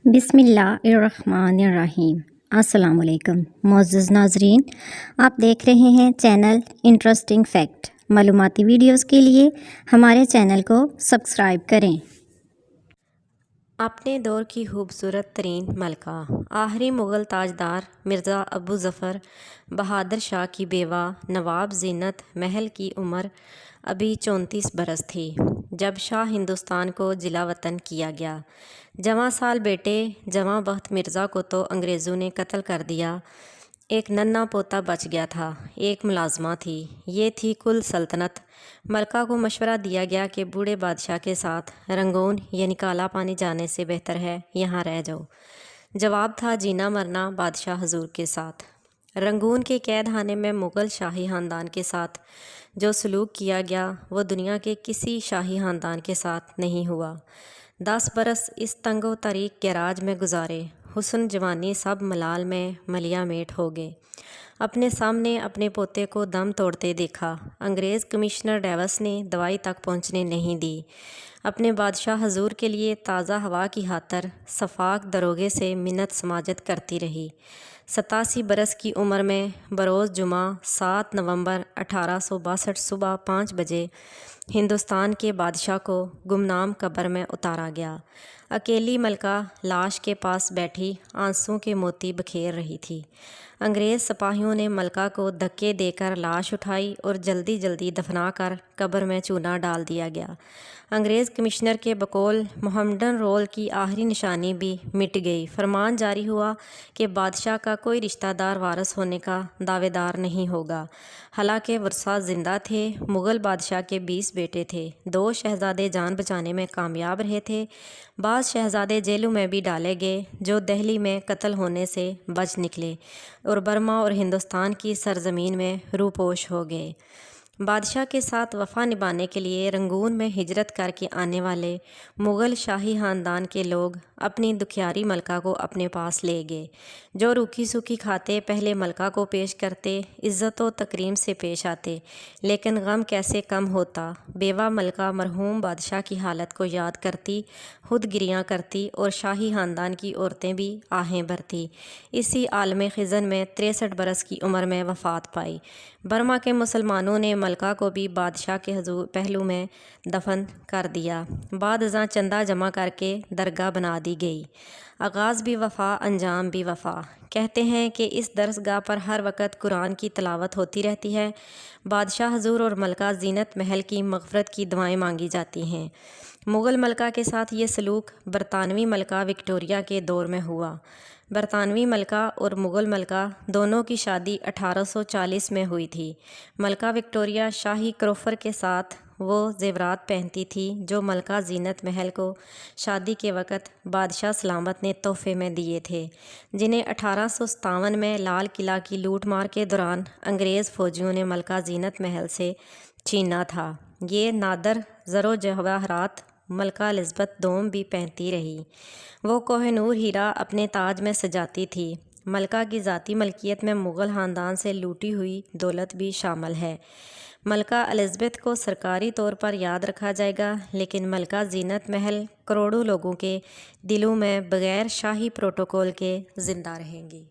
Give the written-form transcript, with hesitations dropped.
बिस्मिल्लाहिर्रहमानिर्रहीम। अस्सलाम वालेकुम मुअज़्ज़ज़ नाज़रीन, आप देख रहे हैं चैनल इंटरेस्टिंग फैक्ट। मालूमाती वीडियोस के लिए हमारे चैनल को सब्सक्राइब करें। अपने दौर की खूबसूरत तरीन मलका, आखिरी मुग़ल ताजदार मिर्ज़ा अबू ज़फ़र बहादुर शाह की बेवा नवाब ज़ीनत महल की उम्र अभी 34 बरस थी जब शाह हिंदुस्तान को जिला वतन किया गया। जवां साल बेटे जवां बख्त मिर्ज़ा को तो अंग्रेज़ों ने कत्ल कर दिया। एक नन्हा पोता बच गया था, एक मुलाजमा थी। ये थी कुल सल्तनत। मलका को मशवरा दिया गया कि बूढ़े बादशाह के साथ रंगून यानी काला पानी जाने से बेहतर है यहाँ रह जाओ। जवाब था जीना मरना बादशाह हजूर के साथ। रंगून के कैद खाने में मुग़ल शाही ख़ानदान के साथ जो सलूक किया गया वो दुनिया के किसी शाही ख़ानदान के साथ नहीं हुआ। 10 बरस इस तंगो तारीक गैराज में गुजारे। हुस्न जवानी सब मलाल में मलिया मेट हो गए। अपने सामने अपने पोते को दम तोड़ते देखा। अंग्रेज़ कमिश्नर डेविस ने दवाई तक पहुंचने नहीं दी। अपने बादशाह हजूर के लिए ताज़ा हवा की खातर सफाक दरोगे से मिन्नत समाजत करती रही। 87 बरस की उम्र में बरोज़ जुमा 7 नवंबर 1862 सुबह 5 बजे हिंदुस्तान के बादशाह को गुमनाम कब्र में उतारा गया। अकेली मलका लाश के पास बैठी आंसू के मोती बखेर रही थी। अंग्रेज़ सिपाहियों ने मलका को धक्के देकर लाश उठाई और जल्दी जल्दी दफना कर कब्र में चूना डाल दिया गया। अंग्रेज़ कमिश्नर के बकौल मोहम्मडन रोल की आखिरी निशानी भी मिट गई। फरमान जारी हुआ कि बादशाह का कोई रिश्तेदार वारिस होने का दावेदार नहीं होगा। हालांकि वर्सा ज़िंदा थे। मुग़ल बादशाह के 20 बेटे थे। 2 शहज़ादे जान बचाने में कामयाब रहे थे। बाज़ शहज़ादे जेलों में भी डाले गए जो दिल्ली में कत्ल होने से बच निकले और बर्मा और हिंदुस्तान की सरजमीन में रूपोश हो गए। बादशाह के साथ वफ़ा निभाने के लिए रंगून में हिजरत करके आने वाले मुग़ल शाही ख़ानदान के लोग अपनी दुखियारी मलका को अपने पास ले गए। जो रूखी सूखी खाते पहले मलका को पेश करते, इज़्ज़त व तकरीम से पेश आते, लेकिन गम कैसे कम होता। बेवा मलका मरहूम बादशाह की हालत को याद करती, खुद गिरियाँ करती और शाही ख़ानदान की औरतें भी आहें भरती। इसी आलम ख़िज़न में 63 बरस की उम्र में वफ़ात पाई। बर्मा के मुसलमानों ने मलका को भी बादशाह के पहलू में दफन कर दिया। बाद अज़ां चंदा जमा करके दरगाह बना दी गई। आगाज़ भी वफ़ा, अंजाम भी वफ़ा। कहते हैं कि इस दरसगाह पर हर वक्त कुरान की तिलावत होती रहती है। बादशाह हजूर और मलका ज़ीनत महल की मग़फ़रत की दुआएं मांगी जाती हैं। मुग़ल मलका के साथ ये सलूक बरतानवी मलका विक्टोरिया के दौर में हुआ। बरतानवी मलका और मुग़ल मलका दोनों की शादी 1840 में हुई थी। मलका विक्टोरिया शाही क्रोफर के साथ वो ज़ेवरात पहनती थी जो मलका ज़ीनत महल को शादी के वक़्त बादशाह सलामत ने तोहफ़े में दिए थे, जिन्हें 1857 में लाल किला की लूट मार के दौरान अंग्रेज़ फ़ौजियों ने मलका ज़ीनत महल से छीना था। ये नादर ज़रो जवाहरात मलका एलिज़ाबेथ दोम भी पहनती रही। वो कोहिनूर हीरा अपने ताज में सजाती थी। मलका की ज़ाती मलकियत में मुग़ल ख़ानदान से लूटी हुई दौलत भी शामिल है। मलका एलिज़ाबेथ को सरकारी तौर पर याद रखा जाएगा, लेकिन मलका ज़ीनत महल करोड़ों लोगों के दिलों में बग़ैर शाही प्रोटोकॉल के ज़िंदा रहेंगी।